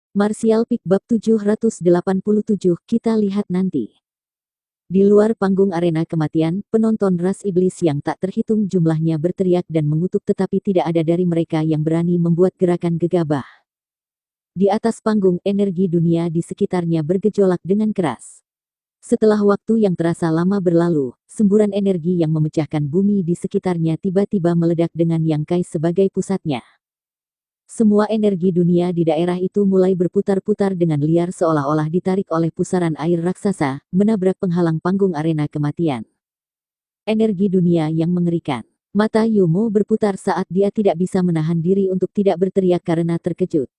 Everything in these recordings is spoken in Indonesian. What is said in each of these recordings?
Martial Peak Bab 787, kita lihat nanti. Di luar panggung arena kematian, penonton ras iblis yang tak terhitung jumlahnya berteriak dan mengutuk, tetapi tidak ada dari mereka yang berani membuat gerakan gegabah. Di atas panggung, energi dunia di sekitarnya bergejolak dengan keras. Setelah waktu yang terasa lama berlalu, semburan energi yang memecahkan bumi di sekitarnya tiba-tiba meledak dengan Yang Kai sebagai pusatnya. Semua energi dunia di daerah itu mulai berputar-putar dengan liar seolah-olah ditarik oleh pusaran air raksasa, menabrak penghalang panggung arena kematian. Energi dunia yang mengerikan. Mata Yumo berputar saat dia tidak bisa menahan diri untuk tidak berteriak karena terkejut.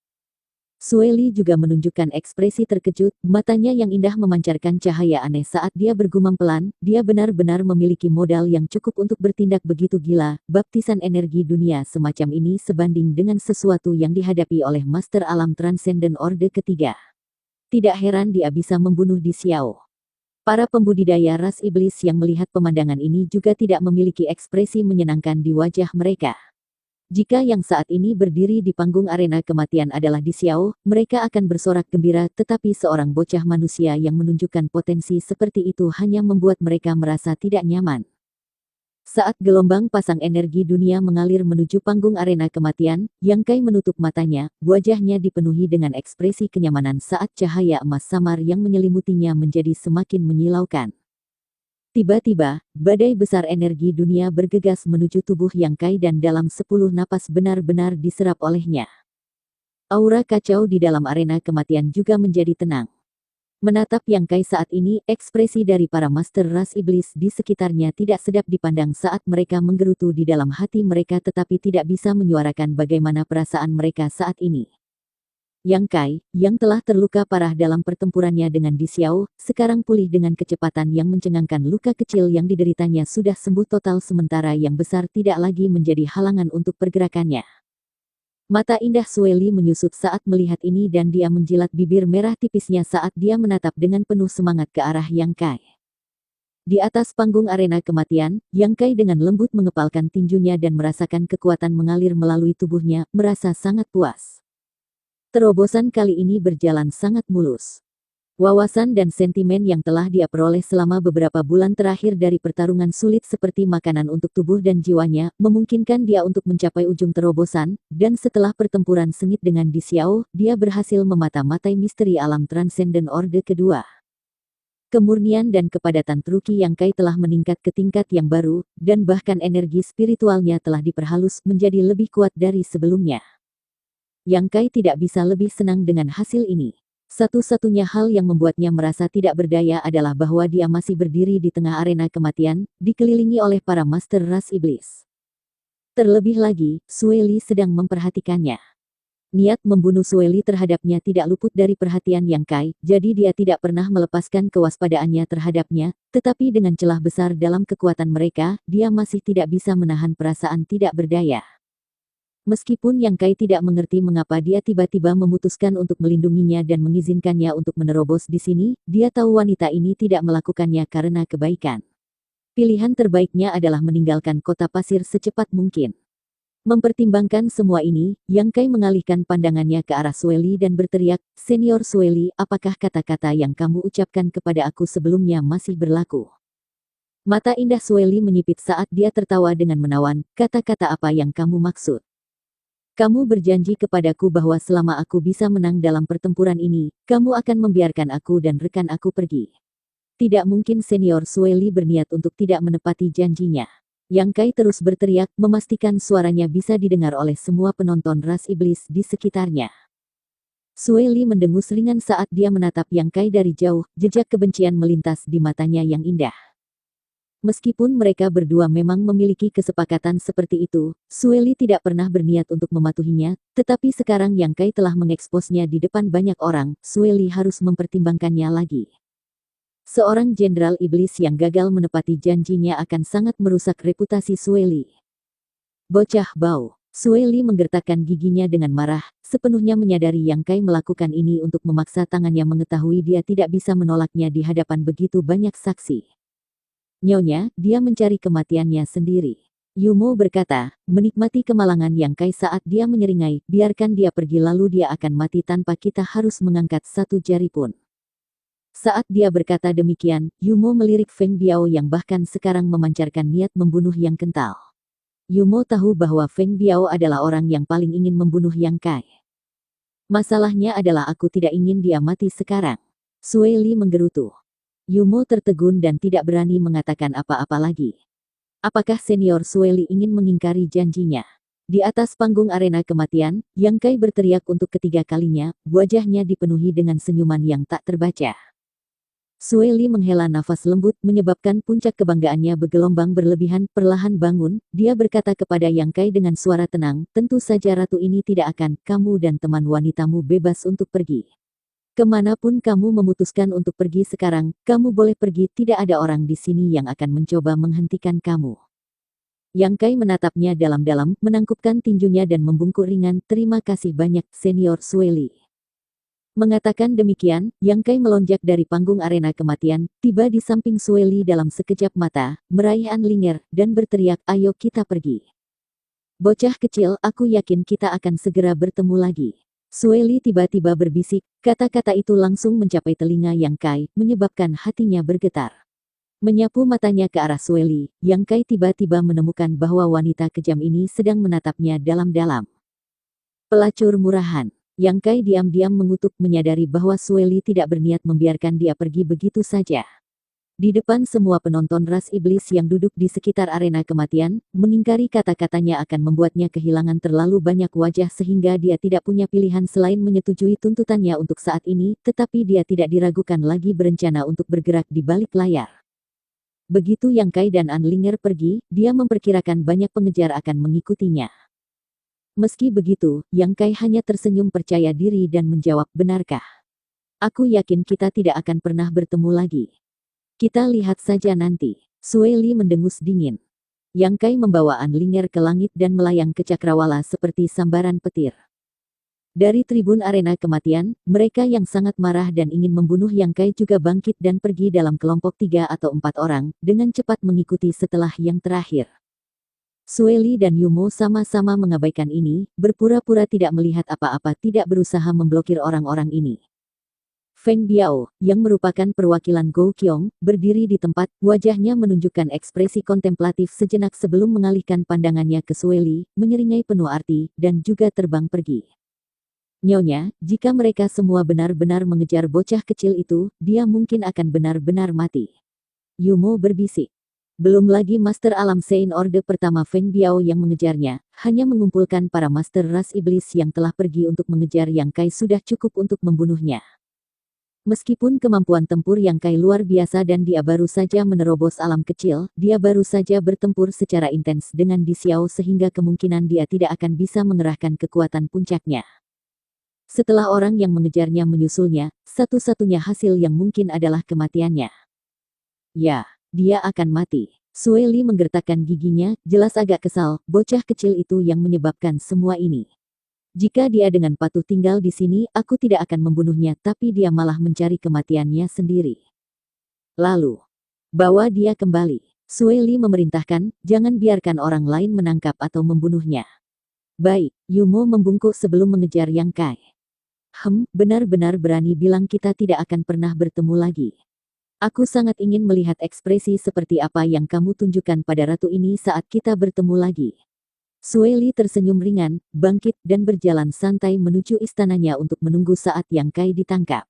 Sueli juga menunjukkan ekspresi terkejut, matanya yang indah memancarkan cahaya aneh saat dia bergumam pelan, dia benar-benar memiliki modal yang cukup untuk bertindak begitu gila. Baptisan energi dunia semacam ini sebanding dengan sesuatu yang dihadapi oleh Master Alam Transenden Orde Ketiga. Tidak heran dia bisa membunuh Di Xiao. Para pembudidaya ras iblis yang melihat pemandangan ini juga tidak memiliki ekspresi menyenangkan di wajah mereka. Jika yang saat ini berdiri di panggung arena kematian adalah Di Xiao, mereka akan bersorak gembira, tetapi seorang bocah manusia yang menunjukkan potensi seperti itu hanya membuat mereka merasa tidak nyaman. Saat gelombang pasang energi dunia mengalir menuju panggung arena kematian, Yang Kai menutup matanya, wajahnya dipenuhi dengan ekspresi kenyamanan saat cahaya emas samar yang menyelimutinya menjadi semakin menyilaukan. Tiba-tiba, badai besar energi dunia bergegas menuju tubuh Yang Kai dan dalam 10 napas benar-benar diserap olehnya. Aura kacau di dalam arena kematian juga menjadi tenang. Menatap Yang Kai saat ini, ekspresi dari para master ras iblis di sekitarnya tidak sedap dipandang saat mereka menggerutu di dalam hati mereka tetapi tidak bisa menyuarakan bagaimana perasaan mereka saat ini. Yang Kai, yang telah terluka parah dalam pertempurannya dengan Di Xiao, sekarang pulih dengan kecepatan yang mencengangkan. Luka kecil yang dideritanya sudah sembuh total sementara yang besar tidak lagi menjadi halangan untuk pergerakannya. Mata indah Sueli menyusut saat melihat ini dan dia menjilat bibir merah tipisnya saat dia menatap dengan penuh semangat ke arah Yang Kai. Di atas panggung arena kematian, Yang Kai dengan lembut mengepalkan tinjunya dan merasakan kekuatan mengalir melalui tubuhnya, merasa sangat puas. Terobosan kali ini berjalan sangat mulus. Wawasan dan sentimen yang telah dia peroleh selama beberapa bulan terakhir dari pertarungan sulit seperti makanan untuk tubuh dan jiwanya, memungkinkan dia untuk mencapai ujung terobosan, dan setelah pertempuran sengit dengan Di Xiao, dia berhasil memata-matai misteri alam transenden Orde Kedua. Kemurnian dan kepadatan Truki Yang Kai telah meningkat ke tingkat yang baru, dan bahkan energi spiritualnya telah diperhalus menjadi lebih kuat dari sebelumnya. Yang Kai tidak bisa lebih senang dengan hasil ini. Satu-satunya hal yang membuatnya merasa tidak berdaya adalah bahwa dia masih berdiri di tengah arena kematian, dikelilingi oleh para master ras iblis. Terlebih lagi, Sueli sedang memperhatikannya. Niat membunuh Sueli terhadapnya tidak luput dari perhatian Yang Kai, jadi dia tidak pernah melepaskan kewaspadaannya terhadapnya, tetapi dengan celah besar dalam kekuatan mereka, dia masih tidak bisa menahan perasaan tidak berdaya. Meskipun Yang Kai tidak mengerti mengapa dia tiba-tiba memutuskan untuk melindunginya dan mengizinkannya untuk menerobos di sini, dia tahu wanita ini tidak melakukannya karena kebaikan. Pilihan terbaiknya adalah meninggalkan kota pasir secepat mungkin. Mempertimbangkan semua ini, Yang Kai mengalihkan pandangannya ke arah Sueli dan berteriak, "Senior Sueli, apakah kata-kata yang kamu ucapkan kepada aku sebelumnya masih berlaku?" Mata indah Sueli menyipit saat dia tertawa dengan menawan, "Kata-kata apa yang kamu maksud? Kamu berjanji kepadaku bahwa selama aku bisa menang dalam pertempuran ini, kamu akan membiarkan aku dan rekan aku pergi." Tidak mungkin Senior Sueli berniat untuk tidak menepati janjinya. Yang Kai terus berteriak, memastikan suaranya bisa didengar oleh semua penonton ras iblis di sekitarnya. Sueli mendengus ringan saat dia menatap Yang Kai dari jauh, jejak kebencian melintas di matanya yang indah. Meskipun mereka berdua memang memiliki kesepakatan seperti itu, Sueli tidak pernah berniat untuk mematuhinya, tetapi sekarang Yang Kai telah mengeksposnya di depan banyak orang, Sueli harus mempertimbangkannya lagi. Seorang jenderal iblis yang gagal menepati janjinya akan sangat merusak reputasi Sueli. Bocah bau. Sueli menggertakkan giginya dengan marah, sepenuhnya menyadari Yang Kai melakukan ini untuk memaksa tangannya mengetahui dia tidak bisa menolaknya di hadapan begitu banyak saksi. Nyonya, dia mencari kematiannya sendiri. Yumo berkata, menikmati kemalangan Yang Kai saat dia menyeringai, biarkan dia pergi lalu dia akan mati tanpa kita harus mengangkat satu jari pun. Saat dia berkata demikian, Yumo melirik Feng Biao yang bahkan sekarang memancarkan niat membunuh Yang kental. Yumo tahu bahwa Feng Biao adalah orang yang paling ingin membunuh Yang Kai. Masalahnya adalah aku tidak ingin dia mati sekarang. Sue Li menggerutu. Yumo tertegun dan tidak berani mengatakan apa-apa lagi. Apakah senior Sue Li ingin mengingkari janjinya? Di atas panggung arena kematian, Yang Kai berteriak untuk ketiga kalinya, wajahnya dipenuhi dengan senyuman yang tak terbaca. Sue Li menghela nafas lembut menyebabkan puncak kebanggaannya bergelombang berlebihan. Perlahan bangun, dia berkata kepada Yang Kai dengan suara tenang, tentu saja ratu ini tidak akan, kamu dan teman wanitamu bebas untuk pergi. Kemanapun kamu memutuskan untuk pergi sekarang, kamu boleh pergi, tidak ada orang di sini yang akan mencoba menghentikan kamu. Yang Kai menatapnya dalam-dalam, menangkupkan tinjunya dan membungkuk ringan, terima kasih banyak, senior Sue Li. Mengatakan demikian, Yang Kai melonjak dari panggung arena kematian, tiba di samping Sue Li dalam sekejap mata, meraih An Linger, dan berteriak, ayo kita pergi. Bocah kecil, aku yakin kita akan segera bertemu lagi. Sue Li tiba-tiba berbisik, kata-kata itu langsung mencapai telinga Yang Kai, menyebabkan hatinya bergetar. Menyapu matanya ke arah Sue Li, Yang Kai tiba-tiba menemukan bahwa wanita kejam ini sedang menatapnya dalam-dalam. Pelacur murahan. Yang Kai diam-diam mengutuk menyadari bahwa Sue Li tidak berniat membiarkan dia pergi begitu saja. Di depan semua penonton ras iblis yang duduk di sekitar arena kematian, mengingkari kata-katanya akan membuatnya kehilangan terlalu banyak wajah sehingga dia tidak punya pilihan selain menyetujui tuntutannya untuk saat ini, tetapi dia tidak diragukan lagi berencana untuk bergerak di balik layar. Begitu Yang Kai dan An Linger pergi, dia memperkirakan banyak pengejar akan mengikutinya. Meski begitu, Yang Kai hanya tersenyum percaya diri dan menjawab, benarkah? Aku yakin kita tidak akan pernah bertemu lagi. Kita lihat saja nanti. Sue Li mendengus dingin. Yang Kai membawa An Linger ke langit dan melayang ke cakrawala seperti sambaran petir. Dari tribun arena kematian, mereka yang sangat marah dan ingin membunuh Yang Kai juga bangkit dan pergi dalam kelompok 3 atau 4 orang, dengan cepat mengikuti setelah yang terakhir. Sue Li dan Yumo sama-sama mengabaikan ini, berpura-pura tidak melihat apa-apa, tidak berusaha memblokir orang-orang ini. Feng Biao, yang merupakan perwakilan Gou Qiong, berdiri di tempat, wajahnya menunjukkan ekspresi kontemplatif sejenak sebelum mengalihkan pandangannya ke Sue Li, menyeringai penuh arti, dan juga terbang pergi. Nyonya, jika mereka semua benar-benar mengejar bocah kecil itu, dia mungkin akan benar-benar mati. Yumo berbisik. Belum lagi Master Alam Sein Orde pertama Feng Biao yang mengejarnya, hanya mengumpulkan para Master Ras Iblis yang telah pergi untuk mengejar Yang Kai sudah cukup untuk membunuhnya. Meskipun kemampuan tempur Yang Kai luar biasa dan dia baru saja menerobos alam kecil, dia baru saja bertempur secara intens dengan Di Xiao sehingga kemungkinan dia tidak akan bisa mengerahkan kekuatan puncaknya. Setelah orang yang mengejarnya menyusulnya, satu-satunya hasil yang mungkin adalah kematiannya. Ya. Dia akan mati. Sue Li menggertakkan giginya, jelas agak kesal, bocah kecil itu yang menyebabkan semua ini. Jika dia dengan patuh tinggal di sini, aku tidak akan membunuhnya, tapi dia malah mencari kematiannya sendiri. Lalu, bawa dia kembali. Sue Li memerintahkan, jangan biarkan orang lain menangkap atau membunuhnya. Baik, Yumo membungkuk sebelum mengejar Yang Kai. Benar-benar berani bilang kita tidak akan pernah bertemu lagi. Aku sangat ingin melihat ekspresi seperti apa yang kamu tunjukkan pada ratu ini saat kita bertemu lagi. Sue Li tersenyum ringan, bangkit dan berjalan santai menuju istananya untuk menunggu saat Yang Kai ditangkap.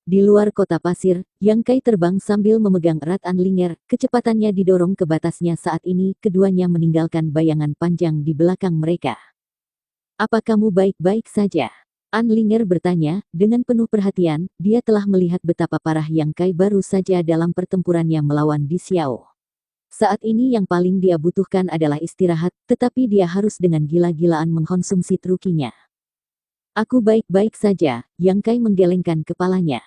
Di luar kota pasir, Yang Kai terbang sambil memegang erat An Linger, kecepatannya didorong ke batasnya saat ini, keduanya meninggalkan bayangan panjang di belakang mereka. Apa kamu baik-baik saja? An Linger bertanya, dengan penuh perhatian, dia telah melihat betapa parah Yang Kai baru saja dalam pertempurannya melawan Di Xiao. Saat ini yang paling dia butuhkan adalah istirahat, tetapi dia harus dengan gila-gilaan mengkonsumsi trukinya. Aku baik-baik saja, Yang Kai menggelengkan kepalanya.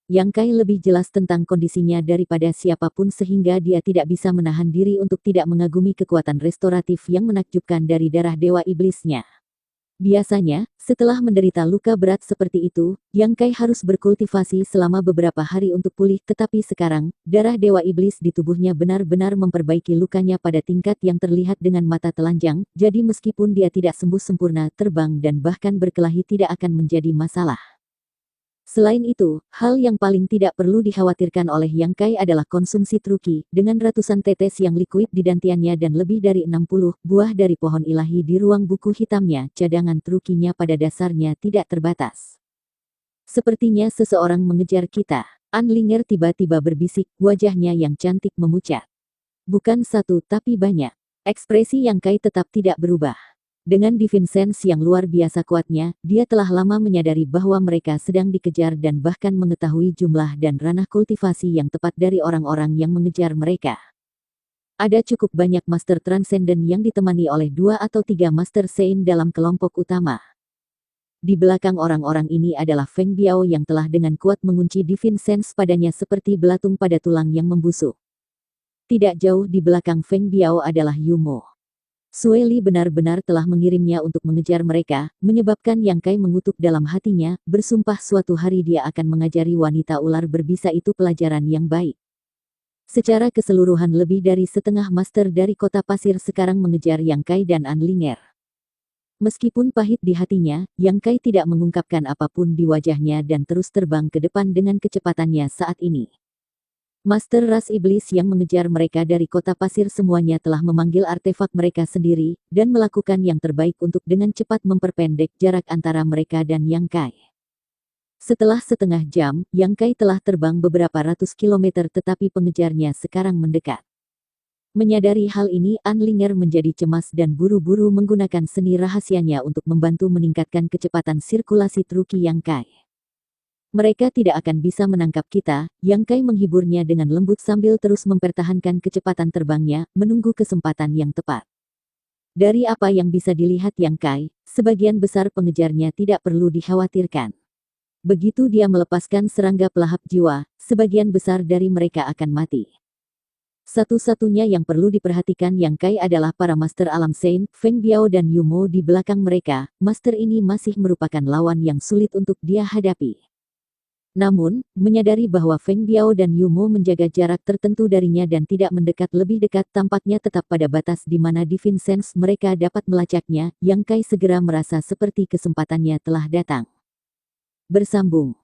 Yang Kai lebih jelas tentang kondisinya daripada siapapun sehingga dia tidak bisa menahan diri untuk tidak mengagumi kekuatan restoratif yang menakjubkan dari darah dewa iblisnya. Biasanya, setelah menderita luka berat seperti itu, Yang Kai harus berkultivasi selama beberapa hari untuk pulih, tetapi sekarang, darah Dewa Iblis di tubuhnya benar-benar memperbaiki lukanya pada tingkat yang terlihat dengan mata telanjang, jadi meskipun dia tidak sembuh sempurna, terbang dan bahkan berkelahi tidak akan menjadi masalah. Selain itu, hal yang paling tidak perlu dikhawatirkan oleh Yang Kai adalah konsumsi truki, dengan ratusan tetes yang likuid di dantiannya dan lebih dari 60 buah dari pohon ilahi di ruang buku hitamnya, cadangan trukinya pada dasarnya tidak terbatas. Sepertinya seseorang mengejar kita. Anlinger tiba-tiba berbisik, wajahnya yang cantik memucat. Bukan satu tapi banyak. Ekspresi Yang Kai tetap tidak berubah. Dengan divine sense yang luar biasa kuatnya, dia telah lama menyadari bahwa mereka sedang dikejar dan bahkan mengetahui jumlah dan ranah kultivasi yang tepat dari orang-orang yang mengejar mereka. Ada cukup banyak Master Transcendent yang ditemani oleh 2 atau 3 Master Sein dalam kelompok utama. Di belakang orang-orang ini adalah Feng Biao yang telah dengan kuat mengunci divine sense padanya seperti belatung pada tulang yang membusuk. Tidak jauh di belakang Feng Biao adalah Yumo. Sue Li benar-benar telah mengirimnya untuk mengejar mereka, menyebabkan Yang Kai mengutuk dalam hatinya, bersumpah suatu hari dia akan mengajari wanita ular berbisa itu pelajaran yang baik. Secara keseluruhan lebih dari setengah master dari kota pasir sekarang mengejar Yang Kai dan Anlinger. Meskipun pahit di hatinya, Yang Kai tidak mengungkapkan apapun di wajahnya dan terus terbang ke depan dengan kecepatannya saat ini. Master ras iblis yang mengejar mereka dari kota pasir semuanya telah memanggil artefak mereka sendiri, dan melakukan yang terbaik untuk dengan cepat memperpendek jarak antara mereka dan Yang Kai. Setelah setengah jam, Yang Kai telah terbang beberapa ratus kilometer tetapi pengejarnya sekarang mendekat. Menyadari hal ini, Anlinger menjadi cemas dan buru-buru menggunakan seni rahasianya untuk membantu meningkatkan kecepatan sirkulasi truki Yang Kai. Mereka tidak akan bisa menangkap kita, Yang Kai menghiburnya dengan lembut sambil terus mempertahankan kecepatan terbangnya, menunggu kesempatan yang tepat. Dari apa yang bisa dilihat Yang Kai, sebagian besar pengejarnya tidak perlu dikhawatirkan. Begitu dia melepaskan serangga pelahap jiwa, sebagian besar dari mereka akan mati. Satu-satunya yang perlu diperhatikan Yang Kai adalah para Master Alam Sein, Feng Biao dan Yumo di belakang mereka. Master ini masih merupakan lawan yang sulit untuk dia hadapi. Namun, menyadari bahwa Feng Biao dan Yumo menjaga jarak tertentu darinya dan tidak mendekat lebih dekat tampaknya tetap pada batas di mana divine sense mereka dapat melacaknya, Yang Kai segera merasa seperti kesempatannya telah datang. Bersambung.